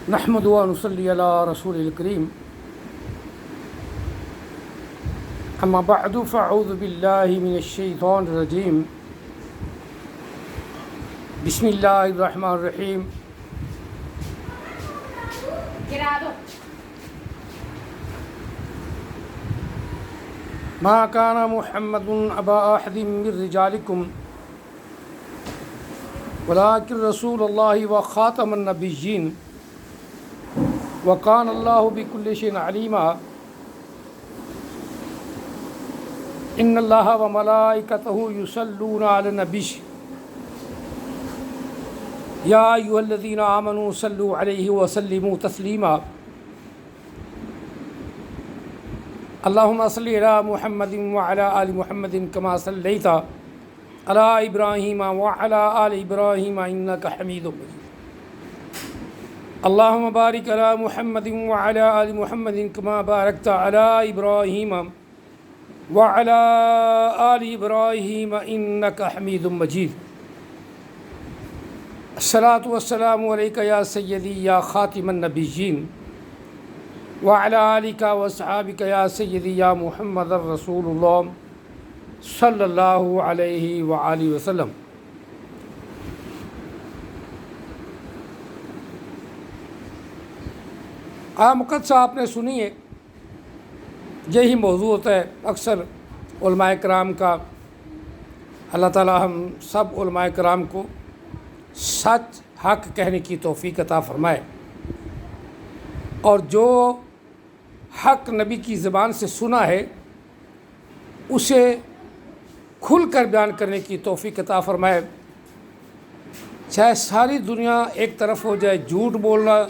نحمد و نصلی علی رسول الکریم اما بعد فاعوذ باللہ من الشیطان الرجیم بسم اللہ الرحمن الرحیم ما کان محمد ابا احد من رجالکم ولکن رسول اللہ و خاتم النبیین وکان اللہ بکل شیء علیما ان اللہ و ملائکتہ یصلون علی النبی یا ایھا الذین آمنوا صلوا علیہ وسلموا تسلیما اللہم صل علی محمد وعلی آل محمد کما صلیت علی ابراہیم وعلی آل ابراہیم انک حمید مجید اللہم بارک علی محمد وعلی آل محمد کما بارکت علی ابراہیم وعلی آل ابراہیم انک حمید مجید الصلاۃ والسلام علیک یا سیدی یا خاتم النبیین وعلی آلک واصحابک یا سیدی یا محمد رسول اللہ صلی اللہ علیہ وآلہ وسلم۔ مقدسہ آپ نے سنی ہے، یہی موضوع ہوتا ہے اکثر علماء کرام کا۔ اللہ تعالی ہم سب علماء کرام کو سچ حق کہنے کی توفیق عطا فرمائے، اور جو حق نبی کی زبان سے سنا ہے اسے کھل کر بیان کرنے کی توفیق عطا فرمائے۔ چاہے ساری دنیا ایک طرف ہو جائے، جھوٹ بولنا،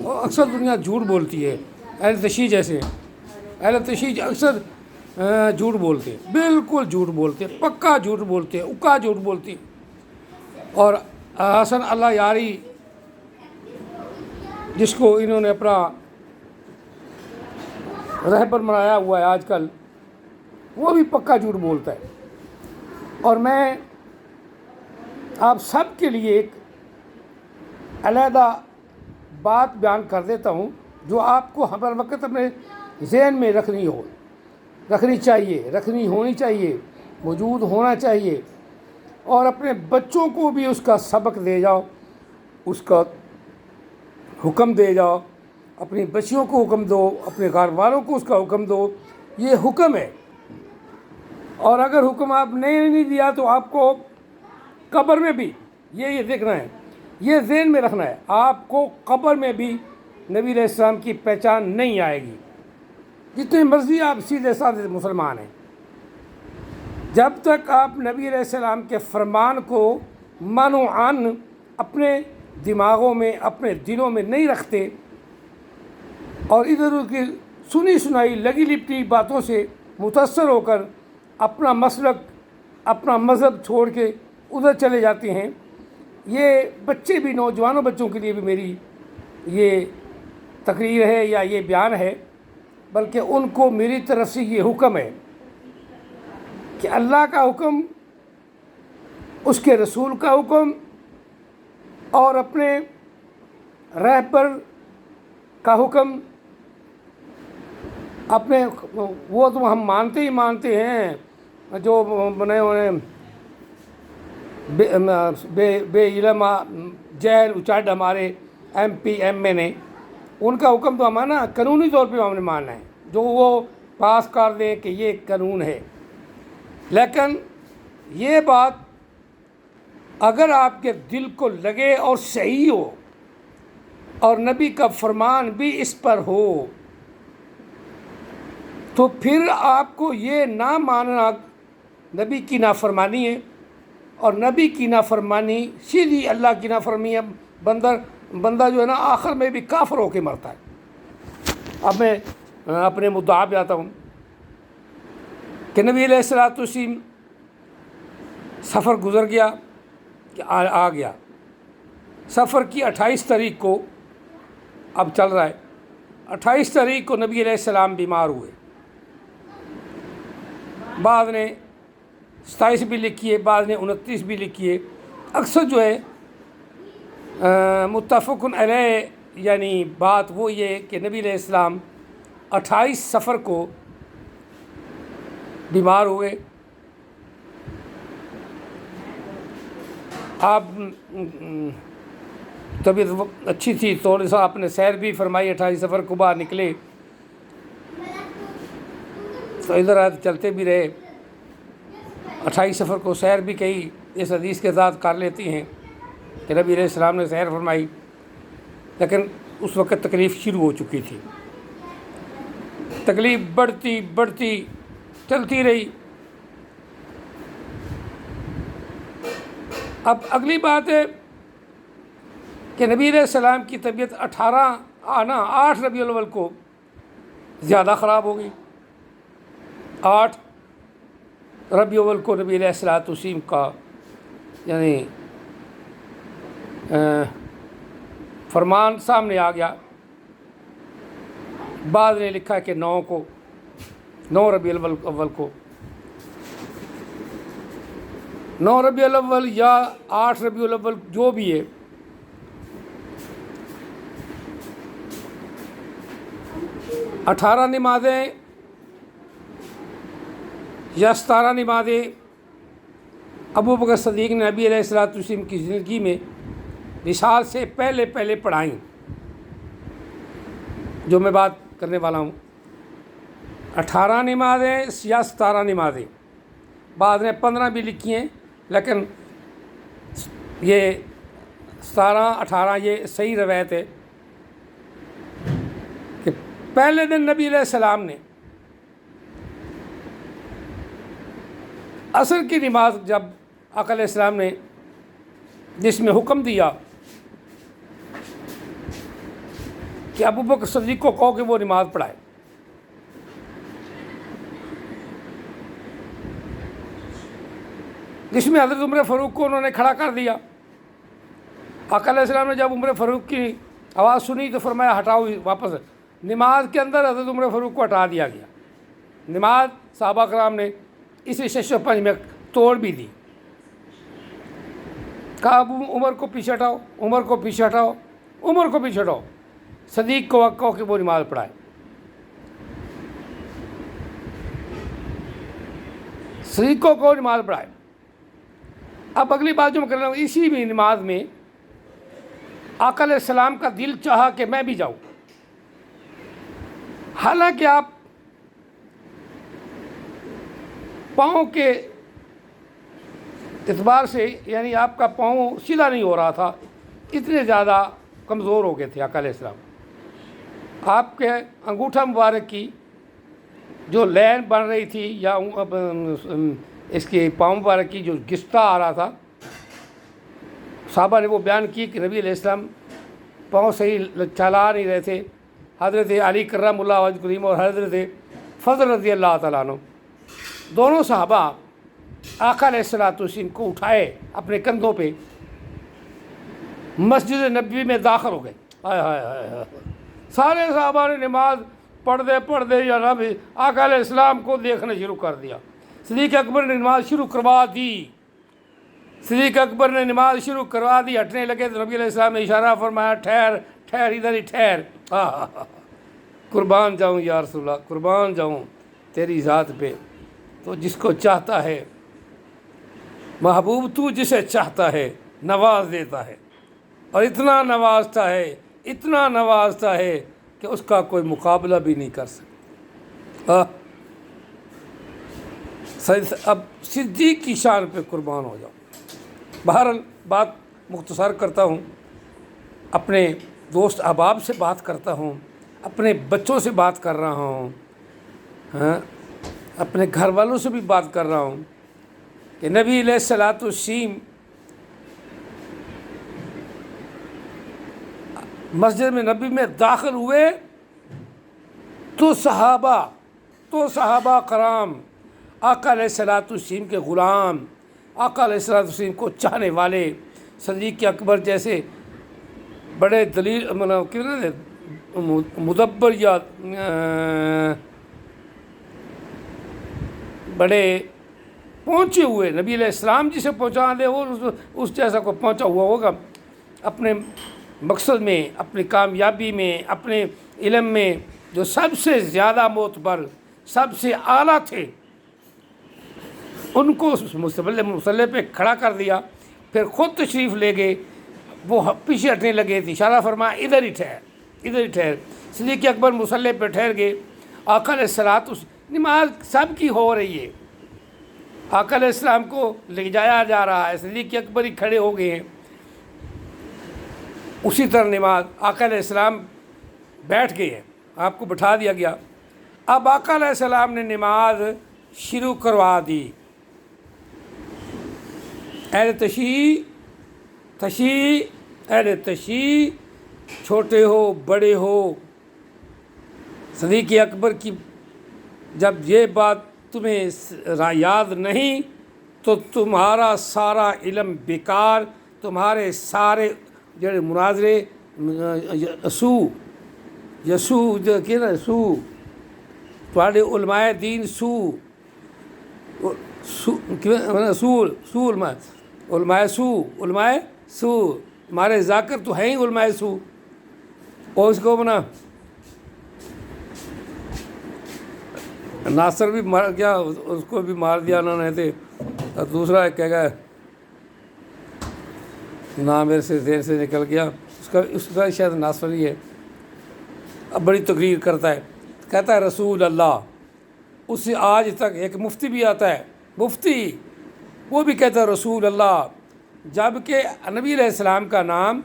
اور اکثر دنیا جھوٹ بولتی ہے، اہل تشیع جیسے اہل تشیع اکثر جھوٹ بولتے ہیں، بالکل جھوٹ بولتے ہیں، پکا جھوٹ بولتے ہیں، اکا جھوٹ بولتے ہیں۔ اور حسن اللہ یاری جس کو انہوں نے اپنا رہبر بنایا ہوا ہے آج کل، وہ بھی پکا جھوٹ بولتا ہے۔ اور میں آپ سب کے لیے ایک علیحدہ بات بیان کر دیتا ہوں جو آپ کو ہر وقت اپنے ذہن میں رکھنی چاہیے، رکھنی ہونی چاہیے، موجود ہونا چاہیے، اور اپنے بچوں کو بھی اس کا سبق دے جاؤ، اس کا حکم دے جاؤ، اپنی بچیوں کو حکم دو، اپنے گھر والوں کو اس کا حکم دو۔ یہ حکم ہے، اور اگر حکم آپ نے نہیں دیا تو آپ کو قبر میں بھی یہ دیکھنا ہے، یہ ذہن میں رکھنا ہے، آپ کو قبر میں بھی نبی علیہ السلام کی پہچان نہیں آئے گی، جتنے مرضی آپ سیدھے سادھے مسلمان ہیں۔ جب تک آپ نبی علیہ السلام کے فرمان کو من و عن اپنے دماغوں میں، اپنے دلوں میں نہیں رکھتے، اور ادھر ادھر کی سنی سنائی لگی لپٹی باتوں سے متاثر ہو کر اپنا مسلک، اپنا مذہب چھوڑ کے ادھر چلے جاتے ہیں، یہ بچے بھی، نوجوانوں بچوں کے لیے بھی میری یہ تقریر ہے یا یہ بیان ہے، بلکہ ان کو میری طرف سے یہ حکم ہے کہ اللہ کا حکم، اس کے رسول کا حکم، اور اپنے رہبر کا حکم، اپنے وہ تو ہم مانتے ہی مانتے ہیں جو بنے ہوئے بے علم جہل اچاڈ ہمارے ایم پی ایم اے نے، ان کا حکم تو ہمارا قانونی طور پہ ہم نے ماننا ہے، جو وہ پاس کر دیں کہ یہ قانون ہے۔ لیکن یہ بات اگر آپ کے دل کو لگے اور صحیح ہو، اور نبی کا فرمان بھی اس پر ہو، تو پھر آپ کو یہ نہ ماننا نبی کی نافرمانی ہے، اور نبی کی نافرمانی سیدھی اللہ کی نافرمانی ہے۔ بندہ جو ہے نا آخر میں بھی کافر ہو کے مرتا ہے۔ اب میں اپنے مدعا پہ آتا ہوں کہ نبی علیہ الصلوۃ والسلام سفر گزر گیا کہ آ گیا، سفر کی 28 تاریخ کو اب چل رہا ہے، 28 تاریخ کو نبی علیہ السلام بیمار ہوئے، بعض نے 27 بھی لکھی ہے، بعض نے 29 بھی لکھی ہے۔ اکثر جو ہے متفق علیہ یعنی بات وہ یہ کہ نبی علیہ السلام 28 صفر کو بیمار ہوئے. آپ طبیعت اچھی تھی، تھوڑا سا آپ نے سیر بھی فرمائی، 28 صفر کو باہر نکلے تو ادھر آدھر چلتے بھی رہے. 28 صفر کو سیر بھی کہی، اس حدیث کے ذات کر لیتی ہیں کہ نبی علیہ السلام نے سیر فرمائی، لیکن اس وقت تکلیف شروع ہو چکی تھی. تکلیف بڑھتی بڑھتی چلتی رہی. اب اگلی بات ہے کہ نبی علیہ السلام کی طبیعت 8 ربیع الاول کو زیادہ خراب ہو گئی. 8 ربیع الاول کو نبی علیہ السلام کا یعنی فرمان سامنے آ گیا. بعض نے لکھا کہ 9 ربیع الاول کو 9 ربیع الاول یا 8 ربیع الاول جو بھی ہے، اٹھارہ نمازیں یا 17 نمازیں ابو بکر صدیق نے نبی علیہ السلام کی زندگی میں وصال سے پہلے پڑھائیں، جو میں بات کرنے والا ہوں. 18 نمازیں یا 17 نمازیں، بعض نے 15 بھی لکھی ہیں، لیکن یہ 17-18 یہ صحیح روایت ہے کہ پہلے دن نبی علیہ السلام نے عصر کی نماز جب آقا علیہ السلام نے جس میں حکم دیا کہ ابو بکر صدیق کو کہو کہ وہ نماز پڑھائے، جس میں حضرت عمر فاروق کو انہوں نے کھڑا کر دیا. آقا علیہ السلام نے جب عمر فاروق کی آواز سنی تو فرمایا ہٹاؤ واپس. نماز کے اندر حضرت عمر فاروق کو ہٹا دیا گیا. نماز صحابہ کرام نے اس 605 میں توڑ بھی دی. کہا ابو عمر کو پیچھے ہٹاؤ، عمر کو پیچھے ہٹاؤ، عمر کو پیچھے ہٹاؤ، صدیق کو کہو کہ وہ نماز پڑھائے. صدیق کو کہو نماز پڑھائے. اب اگلی بات جو میں کر رہا ہوں، اسی بھی نماز میں آقا علیہ السلام کا دل چاہا کہ میں بھی جاؤں. حالانکہ آپ پاؤں کے اعتبار سے یعنی آپ کا پاؤں سیدھا نہیں ہو رہا تھا، اتنے زیادہ کمزور ہو گئے تھے آقا علیہ السلام. آپ کے انگوٹھا مبارک کی جو لین بن رہی تھی یا اس کے پاؤں مبارک کی جو گھستا آ رہا تھا، صحابہ نے وہ بیان کی کہ نبی علیہ السلام پاؤں صحیح چلا نہیں رہے تھے. حضرت علی کرم اللہ وجہ کریم اور حضرت فضل رضی اللہ تعالیٰ عنہ دونوں صحابہ آقا علیہ السلام کو اٹھائے اپنے کندھوں پہ، مسجد نبوی میں داخل ہو گئے. ہائے ہائے ہائے ہائے، سارے صحابہ نے نماز پڑھتے یا نبی آقا علیہ السلام کو دیکھنا شروع کر دیا. صدیق اکبر نے نماز شروع کروا دی. صدیق اکبر نے نماز شروع کروا دی، ہٹنے لگے تو نبی علیہ السلام نے اشارہ فرمایا ٹھہر ٹھہر، ادھر ہی ٹھہر. قربان جاؤں یا رسول اللہ، قربان جاؤں تیری ذات پہ. تو جس کو چاہتا ہے محبوب، تو جسے چاہتا ہے نواز دیتا ہے، اور اتنا نوازتا ہے، اتنا نوازتا ہے کہ اس کا کوئی مقابلہ بھی نہیں کر سکتا. اب صدیق کی شان پہ قربان ہو جاؤ. بہرحال بات مختصر کرتا ہوں، اپنے دوست احباب سے بات کرتا ہوں، اپنے بچوں سے بات کر رہا ہوں، اپنے گھر والوں سے بھی بات کر رہا ہوں کہ نبی علیہ السلام مسجد میں نبی میں داخل ہوئے تو صحابہ کرام آقا علیہ السلام کے غلام، آقا علیہ السلام کو چاہنے والے، صدیق اکبر جیسے بڑے دلیل مدبر یا بڑے پہنچے ہوئے، نبی علیہ السلام جسے پہنچا دے وہ اس جیسا کو پہنچا ہوا ہوگا، اپنے مقصد میں، اپنی کامیابی میں، اپنے علم میں جو سب سے زیادہ معتبر، سب سے اعلیٰ تھے، ان کو مصلی پہ کھڑا کر دیا، پھر خود تشریف لے گئے، وہ پیچھے ہٹنے لگے تھے، اشارہ فرمایا ادھر ہی ٹھہر، ادھر ہی ٹھہر۔ صدیق اکبر مصلی پہ ٹھہر گئے۔ آقا علیہ الصلوۃ نماز سب کی ہو رہی ہے، آقا علیہ السلام کو لے جایا جا رہا ہے، صدیق اکبر ہی کھڑے ہو گئے ہیں، اسی طرح نماز آقا علیہ السلام بیٹھ گئے ہیں، آپ کو بٹھا دیا گیا۔ اب آقا علیہ السلام نے نماز شروع کروا دی۔ اہل تشیع چھوٹے ہو بڑے ہو، صدیق اکبر کی جب یہ بات تمہیں یاد نہیں تو تمہارا سارا علم بیکار، تمہارے سارے جڑے مناظرے تھوڑے علماء دین علماء ہمارے ذاکر تو ہیں ہی علماء سو، اور اس کو بنا ناصر بھی مار گیا، اس کو بھی مار دیا انہوں نے تھے، اور دوسرا ایک کہے گا نام میرے سے دیر سے نکل گیا، اس کا شاید ناصر ہی ہے، اب بڑی تقریر کرتا ہے، کہتا ہے رسول اللہ، اس سے آج تک ایک مفتی بھی آتا ہے، مفتی وہ بھی کہتا ہے رسول اللہ، جب کہ نبی علیہ السلام کا نام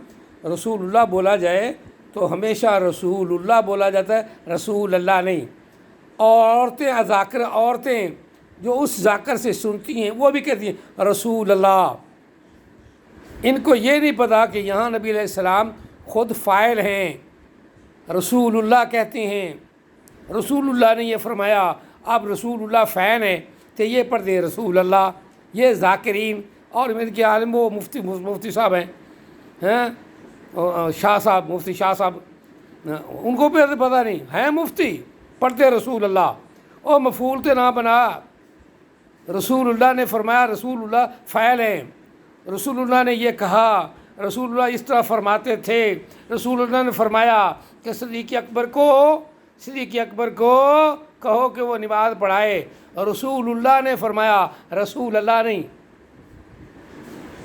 رسول اللہ بولا جائے تو ہمیشہ رسول اللہ بولا جاتا ہے، رسول اللہ نہیں۔ عورتیں جو اس ذاکر سے سنتی ہیں وہ بھی کہتی ہیں رسول اللہ، ان کو یہ نہیں پتا کہ یہاں نبی علیہ السلام خود فاعل ہیں، رسول اللہ کہتے ہیں، رسول اللہ نے یہ فرمایا، اب رسول اللہ فاعل ہیں تو یہ پڑھتے ہیں رسول اللہ۔ یہ ذاکرین، اور میرے کے عالم وہ مفتی صاحب ہیں، شاہ صاحب، مفتی شاہ صاحب، ان کو بھی پتہ نہیں ہیں، مفتی پڑھتے رسول اللہ، اور مفعول تے نہ بنا، رسول اللہ نے فرمایا، رسول اللہ فاعل ہیں، رسول اللہ نے یہ کہا، رسول اللہ اس طرح فرماتے تھے، رسول اللہ نے فرمایا کہ صدیق اکبر کو کہو کہ وہ نماز پڑھائے، رسول اللہ نے فرمایا، رسول اللہ نہیں۔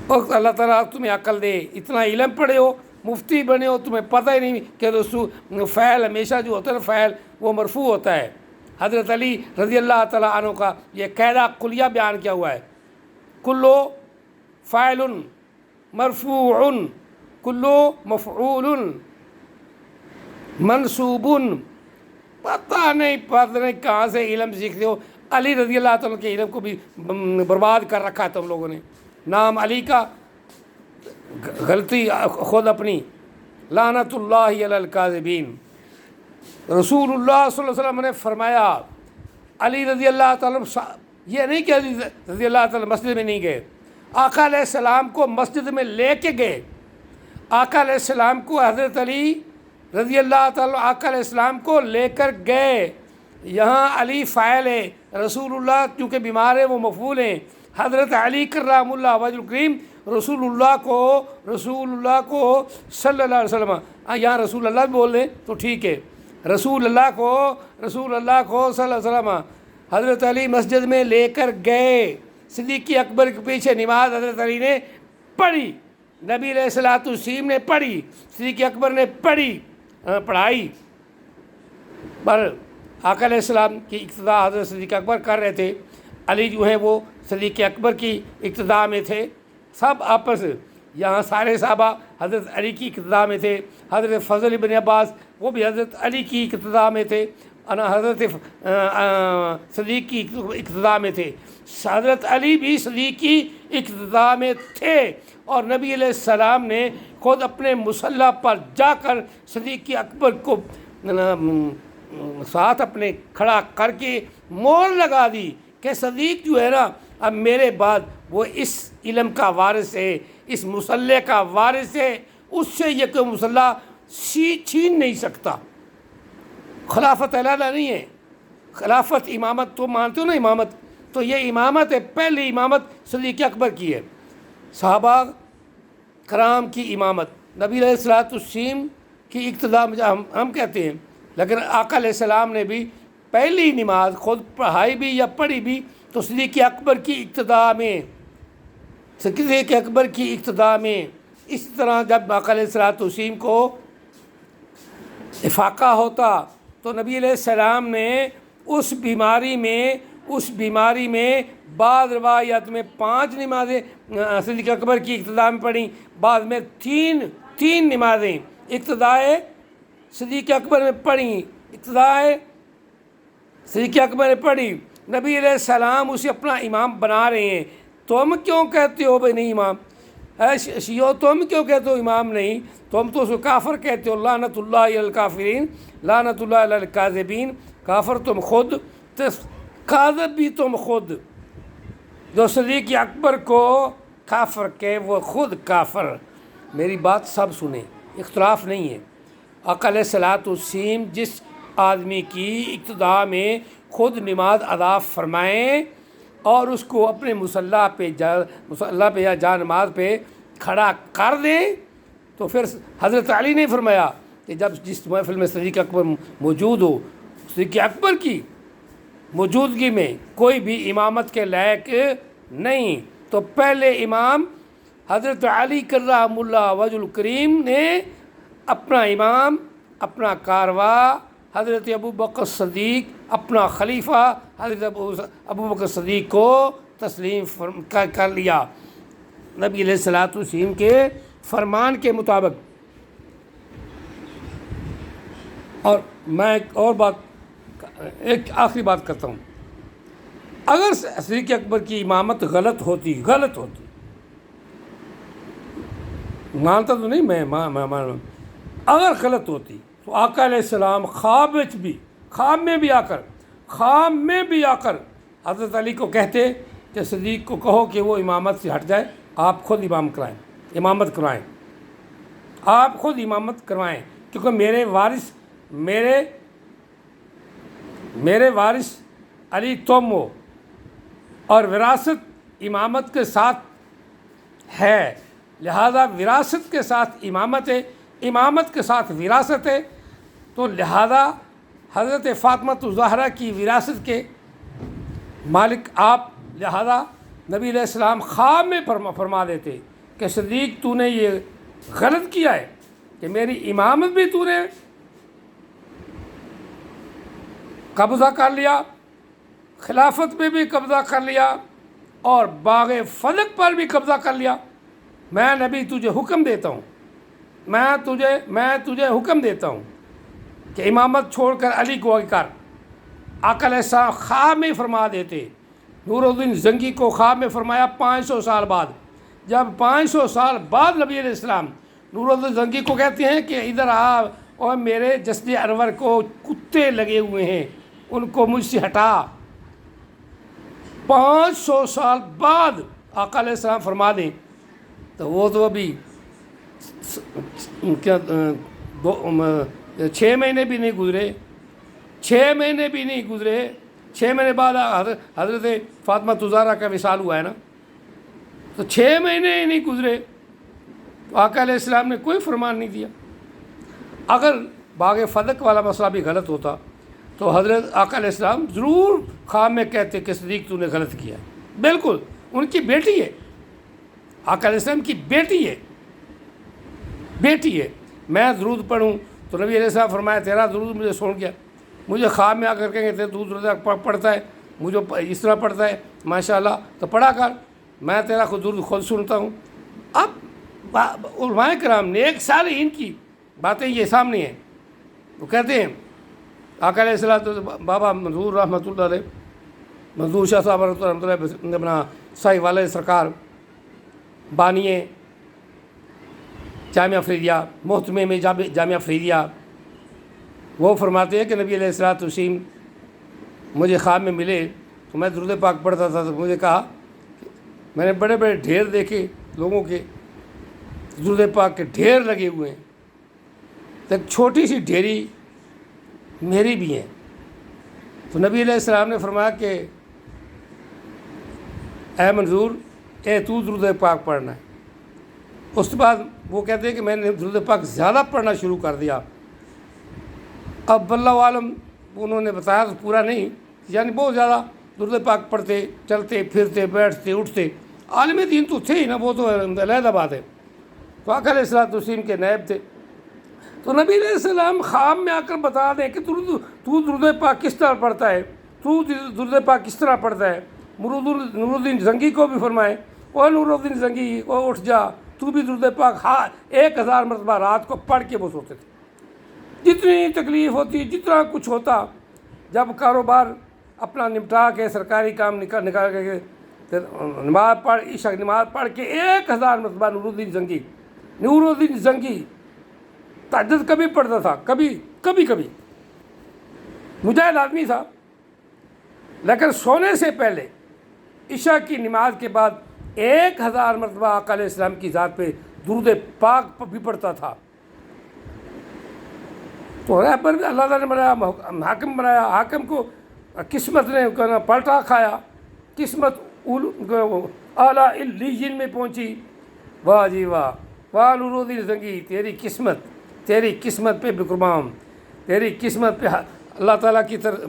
اور اللہ تعالیٰ تمہیں عقل دے، اتنا علم پڑھے ہو، مفتی بنے ہو، تمہیں پتہ ہی نہیں کہ رسول فعل ہمیشہ جو ہوتا ہے فعل وہ مرفوع ہوتا ہے۔ حضرت علی رضی اللہ تعالیٰ عنہ کا یہ قاعدہ کلیہ بیان کیا ہوا ہے، کلو فاعل مرفوع کلو مفعول منصوب۔ پتہ نہیں کہاں سے علم سیکھتے ہو، علی رضی اللہ تعالیٰ کے علم کو بھی برباد کر رکھا ہے تم لوگوں نے، نام علی کا غلطی خود اپنی، لعنت اللہ علی الکاذبین۔ رسول اللہ صلی اللہ علیہ وسلم نے فرمایا، علی رضی اللہ تعالیٰ، یہ نہیں کہ علی رضی اللہ تعالیٰ مسجد میں نہیں گئے، آقا علیہ السلام کو مسجد میں لے کے گئے، آقا علیہ السلام کو حضرت علی رضی اللہ تعالیٰ آقا علیہ السلام کو لے کر گئے۔ یہاں علی فاعل ہے، رسول اللہ چونکہ بیمار ہے وہ مفعول ہیں، حضرت علی کرام اللہ وجہ الکریم رسول اللہ کو صلی اللہ علیہ وسلم، یہاں رسول اللہ بھی بول دیں تو ٹھیک ہے، رسول اللہ کو صلی اللہ علیہ وسلم حضرت علی مسجد میں لے کر گئے، صدیق اکبر کے پیچھے نماز حضرت علی نے پڑھی، نبی علیہ الصلوۃ والتسلیم نے پڑھی، صدیق اکبر نے پڑھائی، پر آقا علیہ السلام کی اقتداء حضرت صدیق اکبر کر رہے تھے، علی جو ہیں وہ صدیق اکبر کی اقتداء میں تھے، سب آپس یہاں سارے صحابہ حضرت علی کی اقتداء میں تھے، حضرت فضل بن عباس وہ بھی حضرت علی کی اقتداء میں تھے، حضرت صدیق کی اقتداء میں تھے، حضرت علی بھی صدیق کی اقتداء میں تھے، اور نبی علیہ السلام نے خود اپنے مصلی پر جا کر صدیق اکبر کو ساتھ اپنے کھڑا کر کے مور لگا دی کہ صدیق جو ہے نا اب میرے بعد وہ اس علم کا وارث ہے، اس مصلی کا وارث ہے، اس سے یہ کوئی مصلی چھین نہیں سکتا۔ خلافت علیحدہ نہیں ہے، خلافت امامت تو مانتے ہو نا، امامت تو یہ امامت ہے، پہلی امامت صدیق اکبر کی ہے، صحابہ کرام کی امامت، نبی علیہ الصلوۃ والسلام کی اقتداء میں ہم کہتے ہیں، لیکن آقا علیہ السلام نے بھی پہلی نماز خود پڑھائی بھی یا پڑھی بھی تو صدیق اکبر کی اقتداء میں، صدیق اکبر کی اقتداء میں۔ اس طرح جب آقا علیہ الصلوۃ والسلام کو افاقہ ہوتا تو نبی علیہ السلام نے اس بیماری میں بعض روایت میں 5 نمازیں صدیق اکبر کی اقتداء میں پڑھیں، بعض میں تین نمازیں اقتدائے صدیق اکبر میں پڑھیں، اقتدائے صدیق اکبر نے پڑھی۔ نبی علیہ السلام اسے اپنا امام بنا رہے ہیں، تم کیوں کہتے ہو بھائی نہیں امام؟ شیعو تم کیوں کہتے ہو امام نہیں؟ تم تو اس کو کافر کہتے ہو، لعنت اللہ علی الکافرین، لعنت اللہ علی الکاذبین۔ کافر تم خود، کاذب بھی تم خود۔ جو صدیق اکبر کو کافر کہ وہ خود کافر۔ میری بات سب سنیں، اختلاف نہیں ہے۔ آقا علیہ الصلوۃ والسلام جس آدمی کی اقتداء میں خود نماز ادا فرمائیں اور اس کو اپنے مصلی پہ یا جا نماز پہ کھڑا کر دیں، تو پھر حضرت علی نے فرمایا کہ جب جس محفل میں صدیق اکبر موجود ہو، صدیق اکبر کی موجودگی میں کوئی بھی امامت کے لائق نہیں، تو پہلے امام حضرت علی کرم اللہ وجہ الکریم نے اپنا امام، اپنا کارواں حضرت ابوبکر صدیق، اپنا خلیفہ حضرت ابوبکر صدیق کو تسلیم کر لیا نبی علیہ الصلوۃ والسلام کے فرمان کے مطابق۔ اور میں ایک آخری بات کرتا ہوں، اگر صدیق اکبر کی امامت غلط ہوتی، مانتا تو نہیں میں اگر غلط ہوتی تو آقا علیہ السلام خواب میں بھی آ کر حضرت علی کو کہتے کہ صدیق کو کہو کہ وہ امامت سے ہٹ جائے، آپ خود امامت کروائیں، کیونکہ میرے وارث علی تم ہو، اور وراثت امامت کے ساتھ ہے، لہذا وراثت کے ساتھ امامت ہے، امامت کے ساتھ وراثت ہے، تو لہذا حضرت فاطمہ الزہرا کی وراثت کے مالک آپ، لہذا نبی علیہ السلام خواب میں فرما دیتے کہ صدیق تو نے یہ غلط کیا ہے کہ میری امامت بھی تو نے قبضہ کر لیا، خلافت میں بھی قبضہ کر لیا، اور باغ فلک پر بھی قبضہ کر لیا۔ میں نبی تجھے حکم دیتا ہوں، میں تجھے حکم دیتا ہوں کہ امامت چھوڑ کر علی کو آگے کر۔ آقا علیہ السلام خواب میں فرما دیتے۔ نور الدین زنگی کو خواب میں فرمایا 500 سال بعد، جب 500 سال بعد نبی علیہ السلام نور الدین زنگی کو کہتے ہیں کہ ادھر آ اور میرے جسد انور کو کتے لگے ہوئے ہیں، ان کو مجھ سے ہٹا۔ 500 سال بعد آقا علیہ السلام فرما دیں تو وہ تو ابھی 6 مہینے بھی نہیں گزرے، 6 مہینے بعد حضرت فاطمہ الزہرا کا وصال ہوا ہے نا، تو 6 مہینے ہی نہیں گزرے تو آقا علیہ السلام نے کوئی فرمان نہیں دیا۔ اگر باغ فلک والا مسئلہ بھی غلط ہوتا تو حضرت آقا علیہ السلام ضرور خواب میں کہتے کہ صدیق تو نے غلط کیا ہے۔ بالکل، ان کی بیٹی ہے، آقا علیہ السلام کی بیٹی ہے۔ میں درود پڑھوں تو نبی علیہ السلام فرمایا تیرا درود مجھے سن گیا، مجھے خواب میں آ کر کہیں گے تو درود پڑھتا ہے، مجھے اس طرح پڑھتا ہے ماشاءاللہ، تو پڑھا کر، میں تیرا درود خود سنتا ہوں۔ اب علماء کرام نے ایک سال ان کی باتیں یہ سامنے ہیں، وہ کہتے ہیں آقا علیہ السلام، بابا منظور رحمۃ اللہ علیہ، منظور شاہ صاحب رحمۃ اللہ علیہ، اپنا صاحب والے سرکار بانیے جامعہ فریدیہ، محتمے میں جامعہ فریدیہ، وہ فرماتے ہیں کہ نبی علیہ الصلوۃ والسلام مجھے خواب میں ملے تو میں درود پاک پڑھتا تھا، تو مجھے کہا میں نے بڑے بڑے ڈھیر دیکھے لوگوں کے درود پاک کے ڈھیر لگے ہوئے ہیں، تو ایک چھوٹی سی ڈھیری میری بھی ہے۔ تو نبی علیہ السلام نے فرمایا کہ اے منظور، تو درود پاک پڑھنا ہے۔ اس کے بعد وہ کہتے ہیں کہ میں نے درود پاک زیادہ پڑھنا شروع کر دیا. اب واللہ عالم انہوں نے بتایا تو پورا نہیں، یعنی بہت زیادہ درود پاک پڑھتے، چلتے پھرتے بیٹھتے اٹھتے. عالم دین تو تھے ہی نا، وہ تو علیحدہ بات ہے. تو آقا علیہ السلام کے نائب تھے. تو نبی علیہ السلام خواب میں آ کر بتا دیں کہ تو درود پاک کس طرح پڑھتا ہے، تو درود پاک کس طرح پڑھتا ہے. نور الدین زنگی کو بھی فرمائے، او نور الدین زنگی او اٹھ جا، تو بھی درود پاک 1000 مرتبہ رات کو پڑھ کے وہ سوتے تھے. جتنی تکلیف ہوتی، جتنا کچھ ہوتا، جب کاروبار اپنا نمٹا کے سرکاری کام نکال کے پھر نماز پڑھ، عشاء نماز پڑھ کے 1000 مرتبہ نور الدین زنگی تہجد کبھی پڑھتا تھا، کبھی مجاہد آدمی تھا، لیکن سونے سے پہلے عشاء کی نماز کے بعد 1000 مرتبہ آقا علیہ السلام کی ذات پہ درود پاک بھی پڑھتا تھا. تو رہبر بھی اللہ تعالیٰ نے بنایا، حاکم بنایا، حاکم کو قسمت نے پلٹا کھایا، قسمت اعلیٰ علیین میں پہنچی. واہ جی واہ، واہ نور الدین زنگی، تیری قسمت پہ بے قربان، تیری قسمت پہ اللہ تعالیٰ کی طرف